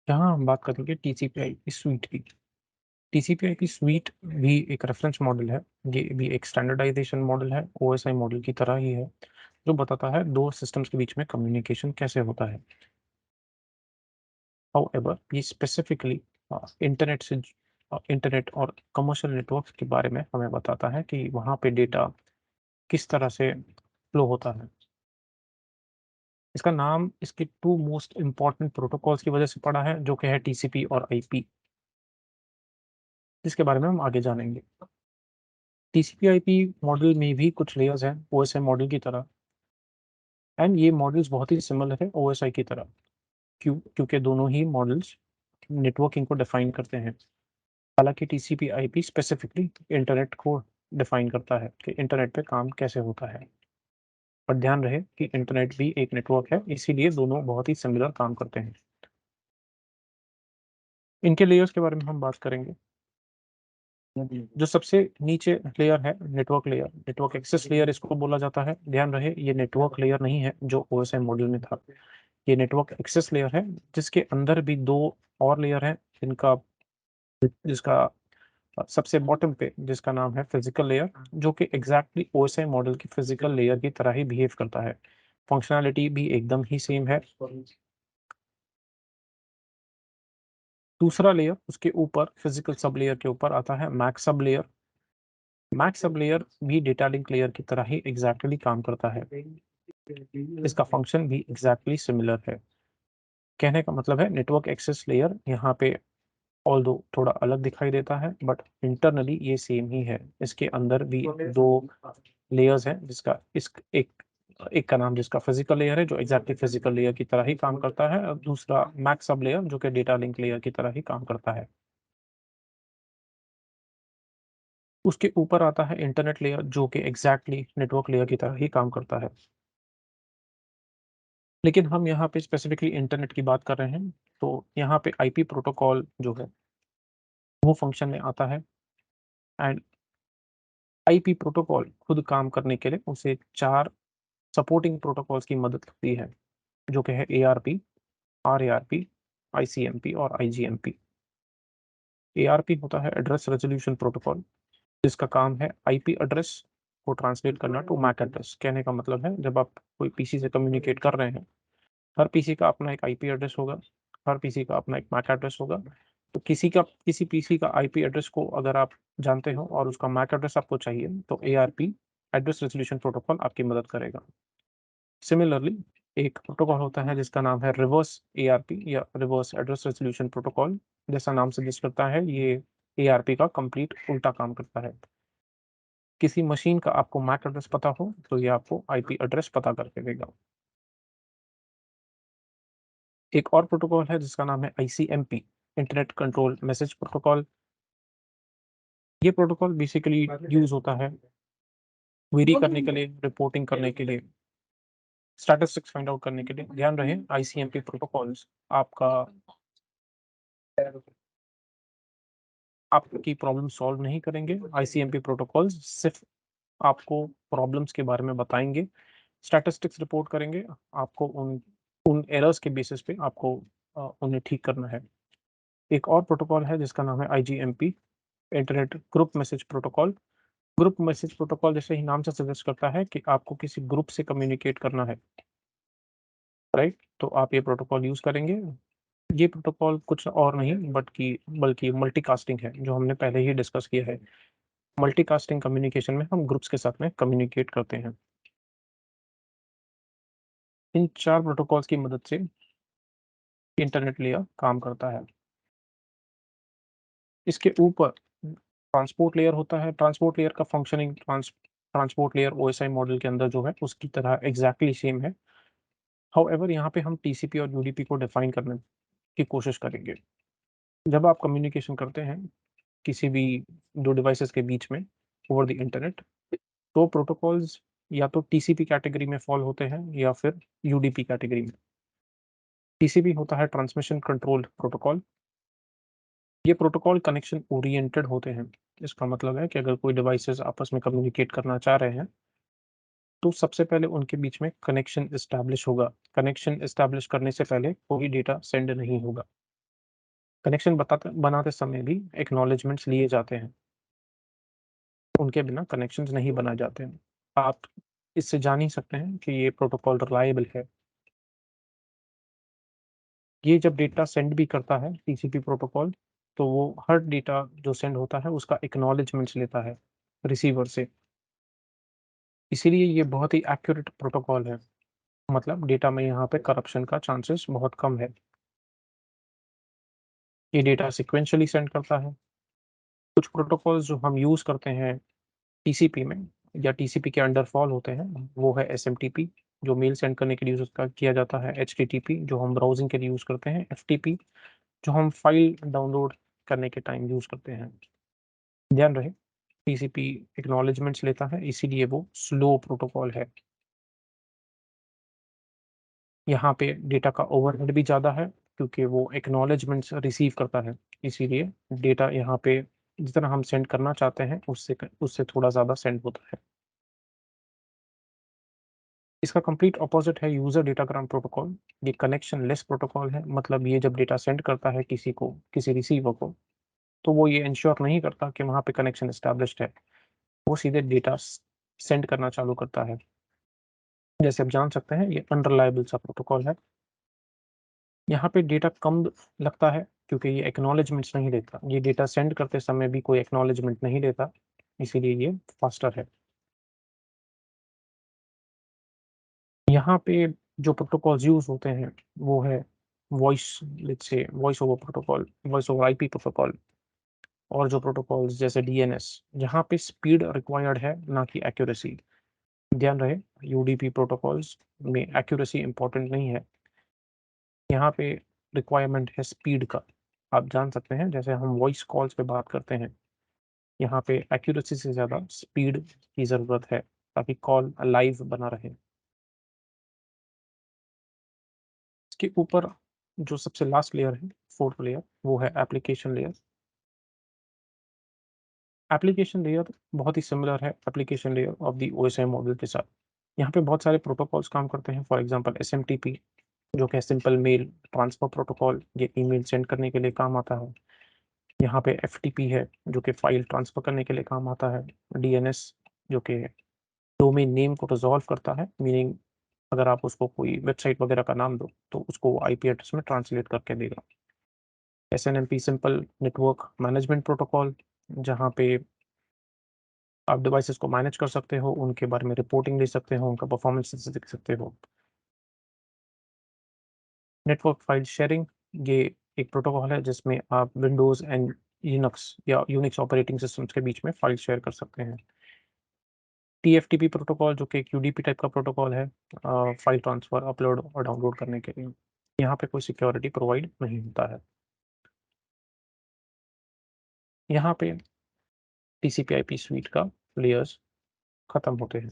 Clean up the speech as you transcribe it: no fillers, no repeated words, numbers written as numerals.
यहाँ हम बात करेंगे टीसीपी/आईपी स्वीट की। टीसीपी/आईपी स्वीट भी एक रेफरेंस मॉडल है। ये भी एक स्टैंडर्डाइजेशन मॉडल है, ओएसआई मॉडल की तरह ही है, जो बताता है दो सिस्टम्स के बीच में कम्युनिकेशन कैसे होता है। हाउएवर ये स्पेसिफिकली इंटरनेट से इंटरनेट और कमर्शियल नेटवर्क के बारे में हमें बताता है कि वहाँ पे डेटा किस तरह से फ्लो होता है। इसका नाम इसके टू मोस्ट इंपॉर्टेंट प्रोटोकॉल्स की वजह से पड़ा है, जो कि है टीसीपी और आईपी, जिसके बारे में हम आगे जानेंगे। टीसीपी/आईपी मॉडल में भी कुछ लेयर्स हैं ओएसआई मॉडल की तरह, एंड ये मॉडल्स बहुत ही सिमिलर है ओएसआई की तरह। क्योंकि दोनों ही मॉडल्स नेटवर्किंग को डिफाइन करते हैं। हालांकि टीसीपी/आईपी स्पेसिफिकली इंटरनेट को डिफाइन करता है कि इंटरनेट पे काम कैसे होता है। पर ध्यान रहे कि इंटरनेट भी एक नेटवर्क है, इसीलिए दोनों बहुत ही सिमिलर काम करते हैं। इनके लेयर्स के बारे में हम बात करेंगे। जो सबसे नीचे लेयर है network layer, network access layer इसको बोला जाता है। ध्यान रहे ये नेटवर्क लेयर नहीं है जो ओएसआई मॉडल में था। ये नेटवर्क एक्सेस लेयर है, जिसके अंदर भी दो और लेयर हैं, जिसका सबसे बॉटम पे जिसका नाम है फिजिकल लेयर, जो कि एग्जैक्टली ओएसआई मॉडल की फिजिकल लेयर की तरह ही बिहेव करता है। फंक्शनैलिटी भी एकदम ही सेम है। दूसरा लेयर उसके ऊपर फिजिकल सब लेयर के ऊपर आता है MAC sub layer. MAC sub layer भी डेटा लिंक लेयर की तरह ही एग्जैक्टली काम करता है। इसका फंक्शन भी एग्जैक्टली सिमिलर है। कहने का मतलब है नेटवर्क एक्सेस लेयर यहाँ पे ऑल्दो थोड़ा अलग दिखाई देता है, बट इंटरनली ये सेम ही है। इसके अंदर भी दो लेयर्स हैं, जिसका इस एक एक का नाम जिसका फिजिकल लेयर है, जो एग्जैक्टली फिजिकल लेयर की तरह ही काम करता है, और दूसरा मैक सब लेयर जो कि डेटा लिंक लेयर की तरह ही काम करता है। उसके ऊपर आता है इंटरनेट लेयर, जो कि एग्जैक्टली नेटवर्क लेयर की तरह ही काम करता है। लेकिन हम यहाँ पे स्पेसिफिकली इंटरनेट की बात कर रहे हैं, तो यहाँ पे आईपी प्रोटोकॉल जो है वो फंक्शन में आता है। एंड आईपी प्रोटोकॉल खुद काम करने के लिए उसे 4 सपोर्टिंग प्रोटोकॉल्स की मदद लगती है, जो कि है एआरपी, आरएआरपी, आईसीएमपी और आईजीएमपी। एआरपी होता है एड्रेस रेजोल्यूशन प्रोटोकॉल, जिसका काम है आईपी एड्रेस को ट्रांसलेट करना टू मैक एड्रेस। कहने का मतलब है जब आप कोई पीसी से कम्युनिकेट कर रहे हैं, हर पीसी का अपना एक आईपी एड्रेस होगा, हर पीसी का अपना एक मैक एड्रेस होगा। तो किसी पीसी का आईपी एड्रेस को अगर आप जानते हो और उसका मैक एड्रेस आपको चाहिए, तो एआरपी एड्रेस रेजोल्यूशन प्रोटोकॉल आपकी मदद करेगा। सिमिलरली एक प्रोटोकॉल होता है जिसका नाम है रिवर्स एआरपी या रिवर्स एड्रेस रेजोल्यूशन प्रोटोकॉल। जैसा नाम सजेस्ट करता है, ये एआरपी का कंप्लीट उल्टा काम करता है। किसी मशीन का आपको मैक एड्रेस पता हो, तो ये आपको आईपी एड्रेस पता करके देगा। एक और प्रोटोकॉल है जिसका नाम है ICMP, internet control message protocol. ये प्रोटोकॉल बेसिकली यूज होता है क्वेरी करने के लिए, रिपोर्टिंग करने के लिए, स्टैटिस्टिक्स फाइंड आउट करने के लिए। ध्यान रहे आईसीएमपी प्रोटोकॉल्स आपकी प्रॉब्लम सॉल्व नहीं करेंगे। आईसीएमपी प्रोटोकॉल्स सिर्फ आपको प्रॉब्लम्स के बारे में बताएंगे, स्टैटिस्टिक्स रिपोर्ट करेंगे, आपको उन उन एरर्स के बेसिस पे आपको उन्हें ठीक करना है। एक और प्रोटोकॉल है जिसका नाम है IGMP, internet group message protocol. Group message protocol जैसे ही नाम से सजेस्ट करता है कि आपको किसी ग्रुप से कम्युनिकेट करना है, राइट? तो आप ये प्रोटोकॉल यूज करेंगे। ये प्रोटोकॉल कुछ और नहीं बल्कि मल्टीकास्टिंग है, जो हमने पहले ही डिस्कस किया है। मल्टीकास्टिंग कम्युनिकेशन में हम ग्रुप्स के साथ में कम्युनिकेट करते हैं। इन 4 प्रोटोकॉल्स की मदद से इंटरनेट लेयर काम करता है। इसके ऊपर ट्रांसपोर्ट लेयर होता है। ट्रांसपोर्ट लेयर का functioning transport layer OSI model के अंदर जो है उसकी तरह एग्जैक्टली सेम है। हाउएवर यहाँ पे हम टीसीपी और यूडीपी को डिफाइन करने की कोशिश करेंगे। जब आप कम्युनिकेशन करते हैं किसी भी 2 डिवाइसेस के बीच में ओवर द इंटरनेट, तो प्रोटोकॉल्स या तो टीसीपी कैटेगरी में फॉल होते हैं या फिर यूडीपी कैटेगरी में। टीसीपी होता है ट्रांसमिशन कंट्रोल प्रोटोकॉल। ये प्रोटोकॉल कनेक्शन ओरिएंटेड होते हैं। इसका मतलब है कि अगर कोई डिवाइसेस आपस में कम्युनिकेट करना चाह रहे हैं, तो सबसे पहले उनके बीच में कनेक्शन एस्टैब्लिश होगा। कनेक्शन एस्टैब्लिश करने से पहले कोई डेटा सेंड नहीं होगा। कनेक्शन बनाते समय भी एक्नॉलेजमेंट्स लिए जाते हैं, उनके बिना कनेक्शंस नहीं बनाए जाते हैं। आप इससे जान ही सकते हैं कि ये प्रोटोकॉल रिलायबल है। ये जब डेटा सेंड भी करता है टीसीपी प्रोटोकॉल, तो वो हर डेटा जो सेंड होता है उसका एक्नॉलेजमेंट्स लेता है रिसीवर से। इसीलिए ये बहुत ही एक्यूरेट प्रोटोकॉल है, मतलब डेटा में यहाँ पे करप्शन का चांसेस बहुत कम है। ये डेटा सीक्वेंशियली सेंड करता है। कुछ प्रोटोकॉल्स जो हम यूज़ करते हैं टीसीपी में या टीसीपी के अंडर फॉल होते हैं, वो है एसएमटीपी जो मेल सेंड करने के लिए यूज़ किया जाता है, एचटीटीपी जो हम ब्राउजिंग के लिए यूज़ करते हैं, एफटीपी जो हम फाइल डाउनलोड करने के टाइम यूज़ करते हैं। ध्यान रहे, टीसीपी एक्नॉलेजमेंट्स लेता है, इसीलिए वो स्लो प्रोटोकॉल है। यहाँ पे डेटा का ओवरहेड भी ज़्यादा है क्योंकि वो एक्नॉलेजमेंट्स रिसीव करता है, इसीलिए डेटा यहाँ पे जितना हम सेंड करना चाहते हैं उससे थोड़ा ज़्यादा सेंड होता है। इसका कंप्लीट ऑपोजिट है यूज़र डेटाग्राम प्रोटोकॉल। ये कनेक्शन लेस प्रोटोकॉल है, मतलब ये जब डेटा सेंड करता है किसी रिसीवर को, तो वो ये इंश्योर नहीं करता कि वहाँ पे कनेक्शन एस्टैब्लिश्ड है। वो सीधे डेटा सेंड करना चालू करता है। जैसे आप जान सकते हैं, ये अनरिलायबल सा प्रोटोकॉल है। यहाँ पे डेटा कम लगता है क्योंकि ये एक्नॉलेजमेंट्स नहीं देता। ये डेटा सेंड करते समय भी कोई एक्नॉलेजमेंट नहीं देता, इसीलिए ये फास्टर है। यहाँ पे जो प्रोटोकॉल्स यूज़ होते हैं वो है voice let's say voice over protocol, voice over IP protocol, और जो प्रोटोकॉल्स जैसे डीएनएस, जहाँ पे स्पीड रिक्वायर्ड है ना कि एक्यूरेसी। ध्यान रहे, यूडीपी प्रोटोकॉल्स में एक्यूरेसी इंपॉर्टेंट नहीं है, यहाँ पे रिक्वायरमेंट है स्पीड का। आप जान सकते हैं जैसे हम वॉइस कॉल्स पे बात करते हैं, यहाँ पे एक्यूरेसी से ज़्यादा स्पीड की ज़रूरत है ताकि कॉल लाइव बना रहे। इसके ऊपर जो सबसे लास्ट लेयर है, फोर्थ लेयर, वो है एप्लीकेशन लेयर। एप्लीकेशन लेयर बहुत ही सिमिलर है application layer of the OSI model के साथ। यहाँ पे बहुत सारे प्रोटोकॉल्स काम करते हैं, फॉर एग्जांपल एसएमटीपी जो कि सिंपल मेल ट्रांसफर प्रोटोकॉल, ये ईमेल सेंड करने के लिए काम आता है। यहाँ पे एफटीपी है जो कि फाइल ट्रांसफर करने के लिए काम आता है। डीएनएस जो कि डोमेन नेम को रिजॉल्व करता है, मीनिंग अगर आप उसको कोई वेबसाइट वगैरह का नाम दो तो उसको आईपी एड्रेस में ट्रांसलेट करके देगा। SNMP simple network management protocol, जहाँ पे आप डिवाइसेस को मैनेज कर सकते हो, उनके बारे में रिपोर्टिंग दे सकते हो, उनका परफॉर्मेंस देख सकते हो। नेटवर्क फाइल शेयरिंग, ये एक प्रोटोकॉल है जिसमें आप विंडोज एंड लिनक्स या यूनिक्स ऑपरेटिंग सिस्टम्स के बीच में फाइल शेयर कर सकते हैं। टीएफटीपी प्रोटोकॉल जो कि एक यूडीपी टाइप का प्रोटोकॉल है, फाइल ट्रांसफर, अपलोड और डाउनलोड करने के लिए। यहाँ पे कोई सिक्योरिटी प्रोवाइड नहीं होता है। यहाँ पे टीसीपी आईपी स्वीट का लेयर्स खत्म होते हैं।